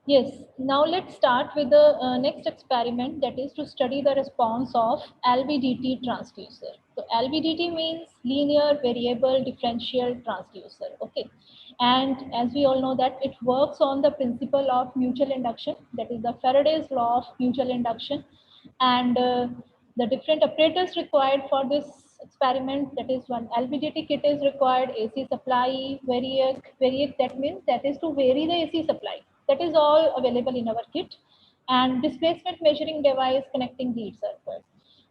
Yes, now let's start with the next experiment, that is to study the response of LVDT transducer. So LVDT means linear variable differential transducer. Okay, and as we all know that it works on the principle of mutual induction, that is the Faraday's law of mutual induction, and the different apparatus required for this experiment, that is one LVDT kit is required, AC supply, variac, that means that is to vary the AC supply, that is all available in our kit, and displacement measuring device connecting lead circuits.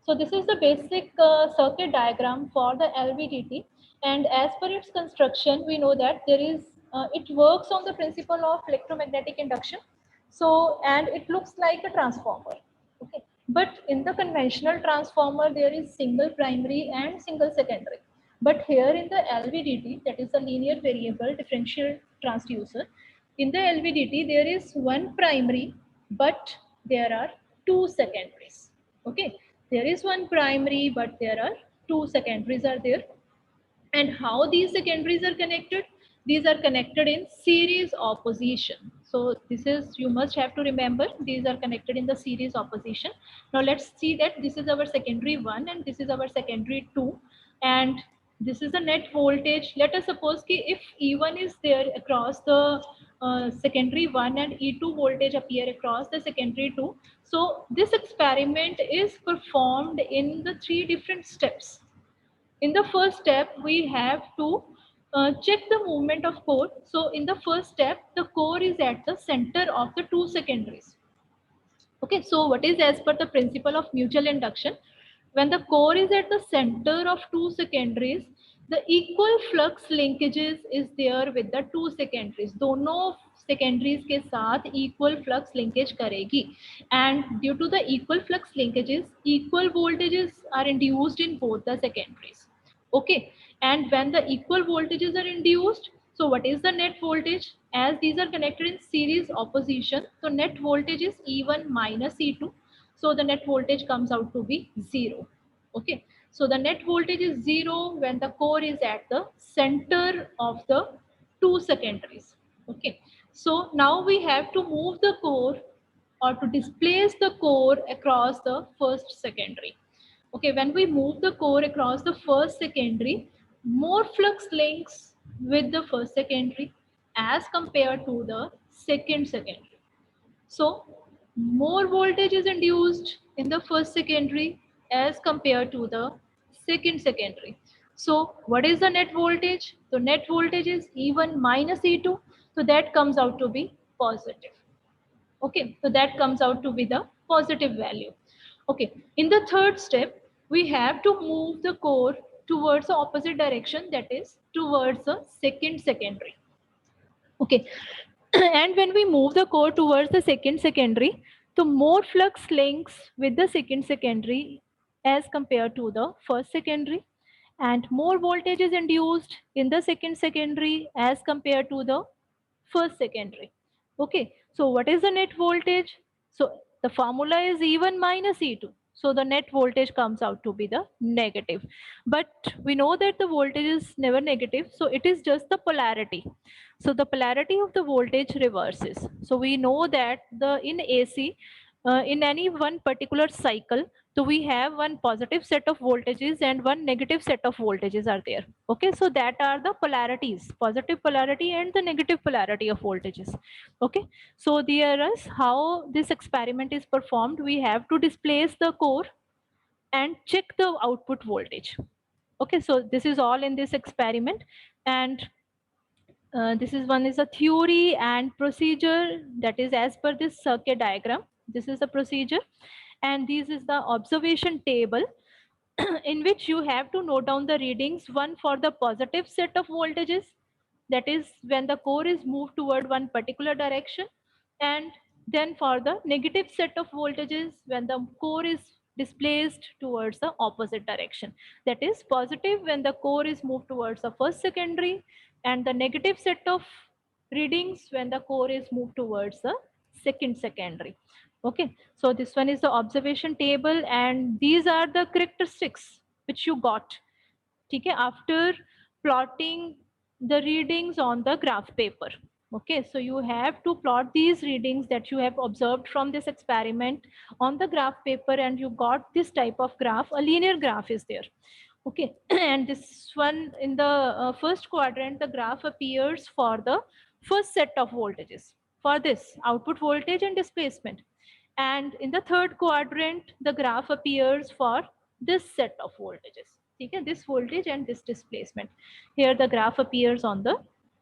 So this is the basic circuit diagram for the LVDT, and as per its construction we know that there is it works on the principle of electromagnetic induction. So, and it looks like a transformer. Okay, but in the conventional transformer there is single primary and single secondary, but here in the LVDT, that is the linear variable differential transducer, in the LVDT there is one primary but there are two secondaries. Okay, there is one primary but there are two secondaries are there. And how these secondaries are connected? These are connected in series opposition. So this is, you must have to remember, these are connected in the series opposition. Now let's see that this is our secondary 1 and this is our secondary 2, and this is the net voltage. Let us suppose ki if E1 is there across the secondary 1 and E2 voltage appear across the secondary 2. So this experiment is performed in the 3 different steps. In the first step, we have to check the movement of core. So in the first step, the core is at the center of the two secondaries. Okay, so what is as per the principle of mutual induction? When the core is at the center of two secondaries, the equal flux linkages is there with the two secondaries. दोनों secondaries के साथ equal flux linkage करेगी, and due to the equal flux linkages, equal voltages are induced in both the secondaries. Okay, and when the equal voltages are induced, so what is the net voltage? As these are connected in series opposition, so net voltage is E1 minus E2. So the net voltage comes out to be 0. Okay, so the net voltage is 0 when the core is at the center of the two secondaries. Okay, so now we have to move the core or to displace the core across the first secondary. Okay, when we move the core across the first secondary, more flux links with the first secondary as compared to the second secondary. So more voltage is induced in the first secondary as compared to the second secondary. So what is the net voltage? The net voltage is E1 minus E2. So that comes out to be positive. Okay, so that comes out to be the positive value. Okay, in the third step, we have to move the core towards the opposite direction, that is towards the second secondary. Okay, and when we move the core towards the second secondary, the more flux links with the second secondary as compared to the first secondary, and more voltage is induced in the second secondary as compared to the first secondary. Okay, so what is the net voltage? So the formula is E1 minus E2. So the net voltage comes out to be the negative. But we know that the voltage is never negative, so it is just the polarity. So the polarity of the voltage reverses. So we know that the in AC, in any one particular cycle, so we have one positive set of voltages and one negative set of voltages are there. Okay, so that are the polarities, positive polarity and the negative polarity of voltages. Okay, so there is how this experiment is performed. We have to displace the core and check the output voltage. Okay, so this is all in this experiment, and this is one is a theory and procedure, that is as per this circuit diagram. This is the procedure, and this is the observation table in which you have to note down the readings, one for the positive set of voltages, that is when the core is moved toward one particular direction, and then for the negative set of voltages when the core is displaced towards the opposite direction, that is positive when the core is moved towards the first secondary, and the negative set of readings when the core is moved towards the second secondary. Okay, so this one is the observation table, and these are the characteristics which you got. Okay, after plotting the readings on the graph paper. Okay, so you have to plot these readings that you have observed from this experiment on the graph paper, and you got this type of graph. A linear graph is there. Okay, and this one in the first quadrant, the graph appears for the first set of voltages for this output voltage and displacement. And in the third quadrant, the graph appears for this set of voltages. Okay, this voltage and this displacement. Here the graph appears on the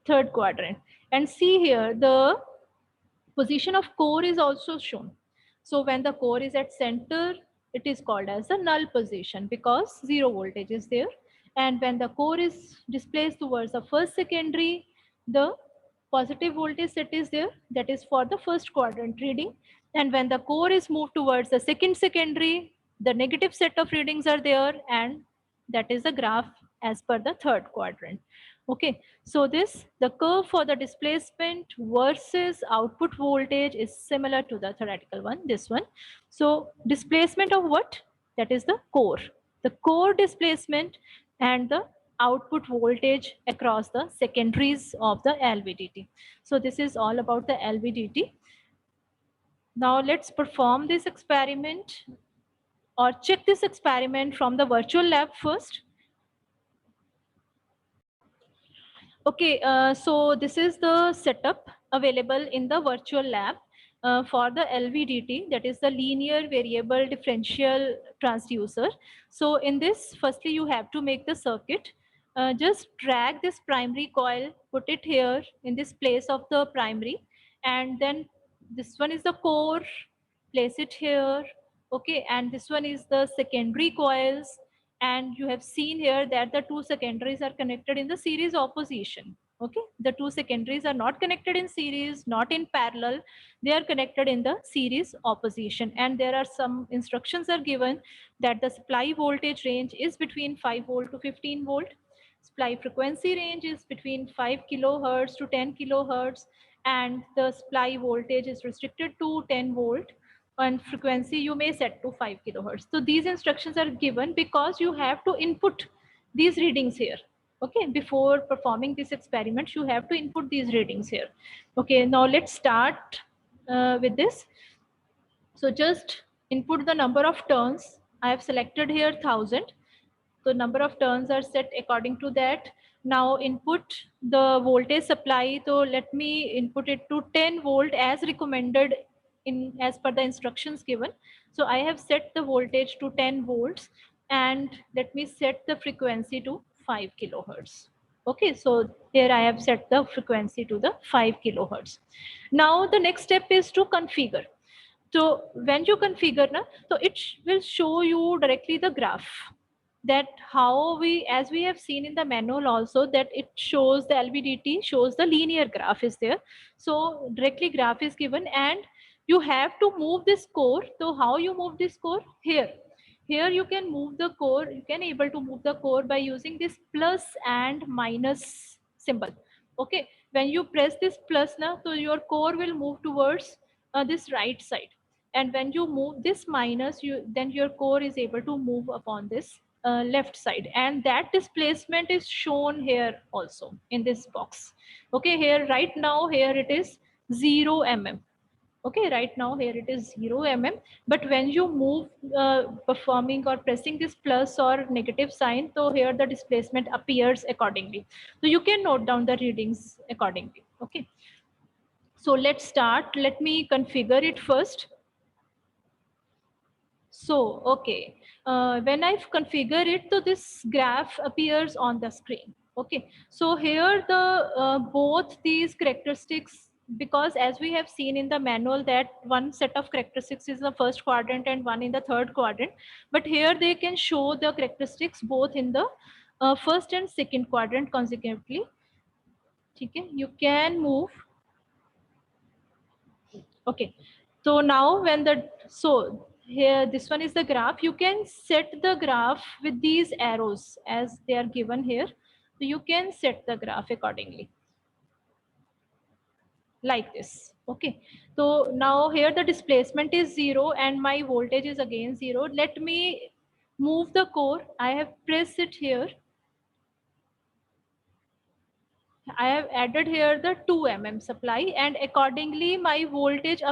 third quadrant. And see here, the position of core is also shown. So when the core is at center, it is called as the null position because zero voltage is there. And when the core is displaced towards the first secondary, the positive voltage set is there, that is for the first quadrant reading. And when the core is moved towards the second secondary, the negative set of readings are there, and that is the graph as per the third quadrant. Okay, so the curve for the displacement versus output voltage is similar to the theoretical one, this one. So displacement of what? That is the core. The core displacement and the output voltage across the secondaries of the LVDT. So this is all about the LVDT. Now let's perform this experiment or check this experiment from the virtual lab first. Okay, so this is the setup available in the virtual lab for the LVDT, that is the linear variable differential transducer. So in this, firstly, you have to make the circuit. Just drag this primary coil, put it here in this place of the primary, and then this one is the core, place it here. Okay, and this one is the secondary coils, and you have seen here that the two secondaries are connected in the series opposition. Okay, the two secondaries are not connected in series, not in parallel, they are connected in the series opposition. And there are some instructions are given that the supply voltage range is between 5 volt to 15 volt, supply frequency range is between 5 kilohertz to 10 kilohertz, and the supply voltage is restricted to 10 volt, and frequency you may set to 5 kilohertz. So these instructions are given because you have to input these readings here. Okay, before performing this experiment, you have to input these readings here. Okay, now let's start with this. So just input the number of turns. I have selected here 1000. So number of turns are set according to that. Now input the voltage supply. So let me input it to 10 volt as recommended in as per the instructions given. So I have set the voltage to 10 volts, and let me set the frequency to 5 kilohertz. Okay, so here I have set the frequency to the 5 kilohertz. Now the next step is to configure. So when you configure, so it will show you directly the graph, that how we, as we have seen in the manual also, that it shows the LVDT shows the linear graph is there. So directly graph is given, and you have to move this core. So how you move this core? Here you can move the core, you can able to move the core by using this plus and minus symbol. Okay, when you press this plus now, so your core will move towards this right side, and when you move this minus, then your core is able to move upon this left side, and that displacement is shown here also in this box. Okay, here right now here it is 0 mm. Okay, right now here it is 0 mm, but when you move performing or pressing this plus or negative sign, so here the displacement appears accordingly. So you can note down the readings accordingly. Okay, so let's start. Let me configure it first. So, okay, when I've configured it, so this graph appears on the screen. Okay, so here the both these characteristics, because as we have seen in the manual that one set of characteristics is the first quadrant and one in the third quadrant, but here they can show the characteristics both in the first and second quadrant consecutively. Okay, you can move. Okay, so now when the, so here this one is the graph, you can set the graph with these arrows as they are given here. So you can set the graph accordingly like this. Okay, so now here the displacement is 0 and my voltage is again 0. Let me move the core. I have pressed it here. I have added here the 2 mm supply, and accordingly my voltage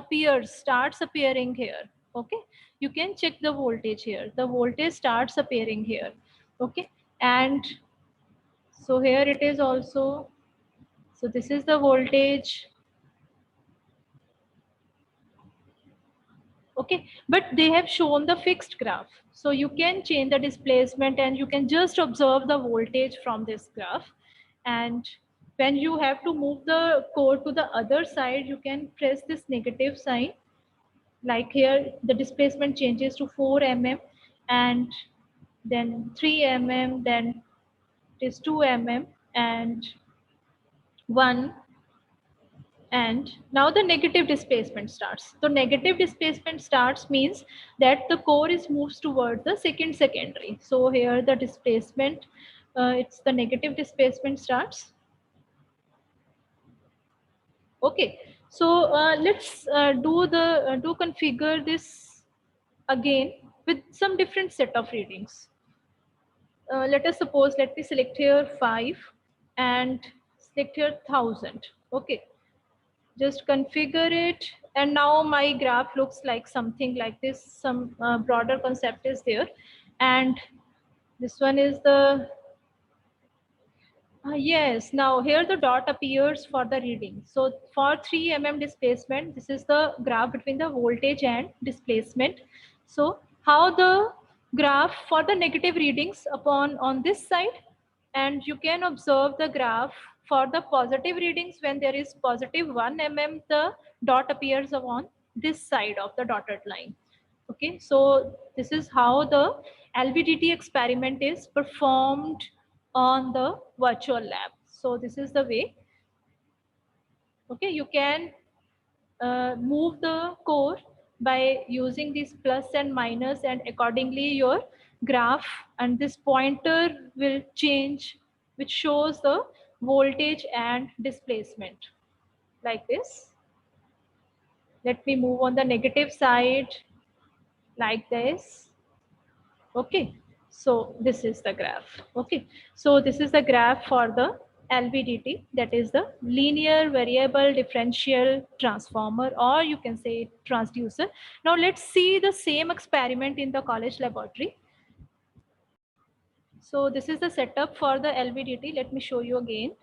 starts appearing here. Okay, you can check the voltage here. The voltage starts appearing here. Okay, and so here it is also. So this is the voltage. Okay, but they have shown the fixed graph. So you can change the displacement and you can just observe the voltage from this graph. And when you have to move the core to the other side, you can press this negative sign. Like here, the displacement changes to 4 mm and then 3 mm, then it is 2 mm and 1, and now the negative displacement starts. So negative displacement starts means that the core is moves toward the second secondary. So here the displacement, it's the negative displacement starts. Okay, so let's do configure this again with some different set of readings. Let us suppose, let me select here 5 and select here 1000. Okay, just configure it, and now my graph looks like something like this. Some broader concept is there, and this one is the yes. Now here the dot appears for the reading. So for 3 mm displacement, this is the graph between the voltage and displacement. So how the graph for the negative readings upon on this side, and you can observe the graph for the positive readings. When there is positive 1 mm, the dot appears on this side of the dotted line. Okay, so this is how the LVDT experiment is performed on the virtual lab. So this is the way. Okay, you can move the core by using these plus and minus, and accordingly your graph and this pointer will change, which shows the voltage and displacement like this. Let me move on the negative side like this. Okay, so this is the graph. Okay, so this is the graph for the LVDT, that is the linear variable differential transformer, or you can say transducer. Now let's see the same experiment in the college laboratory. So this is the setup for the LVDT. Let me show you again.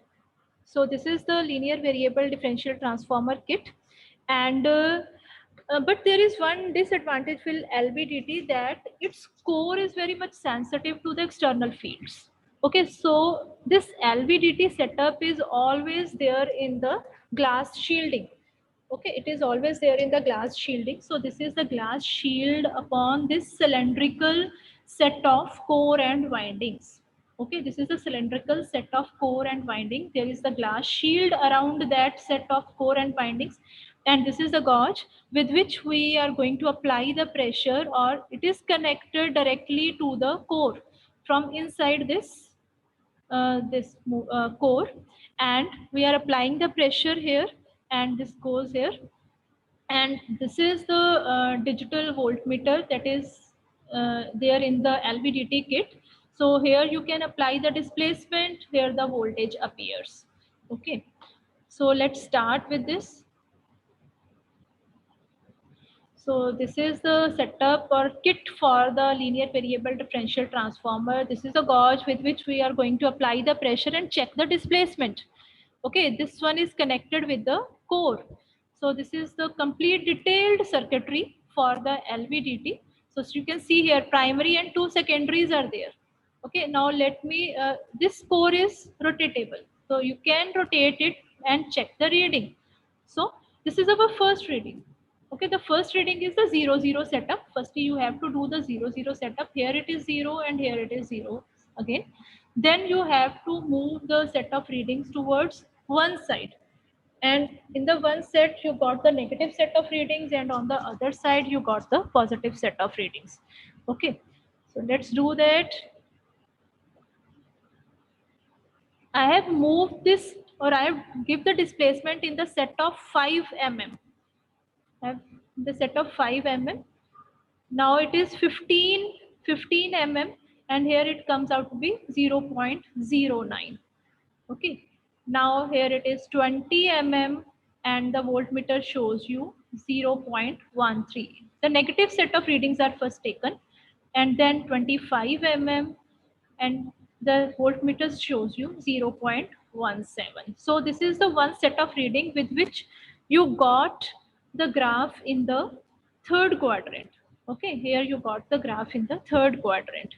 So this is the linear variable differential transformer kit, and but there is one disadvantage with LVDT, that its core is very much sensitive to the external fields. Okay, so this LVDT setup is always there in the glass shielding. Okay, it is always there in the glass shielding. So this is the glass shield upon this cylindrical set of core and windings. Okay, this is a cylindrical set of core and winding. There is the glass shield around that set of core and windings, and this is the gauge with which we are going to apply the pressure, or it is connected directly to the core from inside this core, and we are applying the pressure here, and this goes here, and this is the digital voltmeter that is there in the LVDT kit. So here you can apply the displacement, here the voltage appears. Okay, so let's start with this. So this is the setup or kit for the linear variable differential transformer. This is a gauge with which we are going to apply the pressure and check the displacement. Okay, this one is connected with the core. So this is the complete detailed circuitry for the LVDT. So you can see here primary and 2 secondaries are there. Okay, now let me, this core is rotatable. So you can rotate it and check the reading. So this is our first reading. Okay, the first reading is the 0 0 setup. Firstly, you have to do the 0 0 setup. Here it is 0 and here it is 0 again. Then you have to move the set of readings towards one side. And in the one set, you got the negative set of readings, and on the other side, you got the positive set of readings. Okay, so let's do that. I have moved this, or I have give the displacement in the set of 5 mm. I have the set of 5 mm. Now it is 15 mm, and here it comes out to be 0.09. Okay. Now here it is 20 mm and the voltmeter shows you 0.13. The negative set of readings are first taken and then 25 mm and the voltmeter shows you 0.17. So this is the one set of reading with which you got the graph in the third quadrant. Okay, here you got the graph in the third quadrant.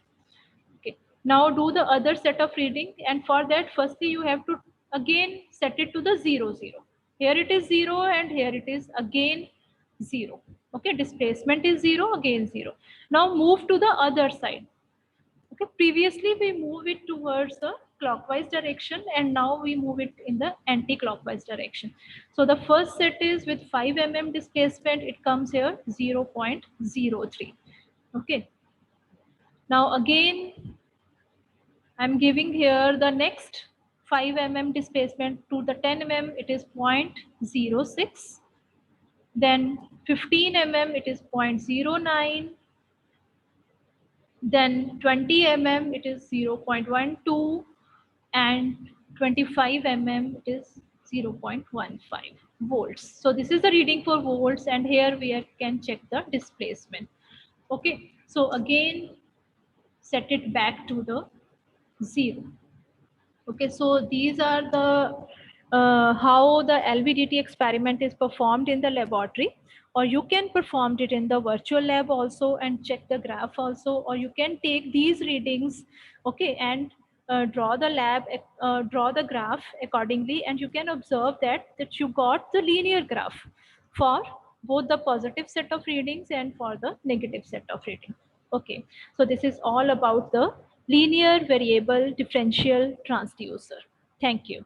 Okay. Now do the other set of reading, and for that firstly you have to again set it to the 0 0. Here it is 0 and here it is again 0. Okay, displacement is 0, again 0. Now move to the other side. Okay, previously we move it towards the clockwise direction and now we move it in the anti-clockwise direction. So the first set is with 5 mm displacement, it comes here 0.03. Okay. Now again I'm giving here the next 5 mm displacement to the 10 mm, it is 0.06. Then 15 mm, it is 0.09. Then 20 mm, it is 0.12. And 25 mm, it is 0.15 volts. So this is the reading for volts, and here we can check the displacement. Okay, so again, set it back to the 0. Okay, so these are the how the LVDT experiment is performed in the laboratory, or you can perform it in the virtual lab also and check the graph also, or you can take these readings, okay, and draw the graph accordingly, and you can observe that you got the linear graph for both the positive set of readings and for the negative set of reading. Okay, so this is all about the linear variable differential transducer. Thank you.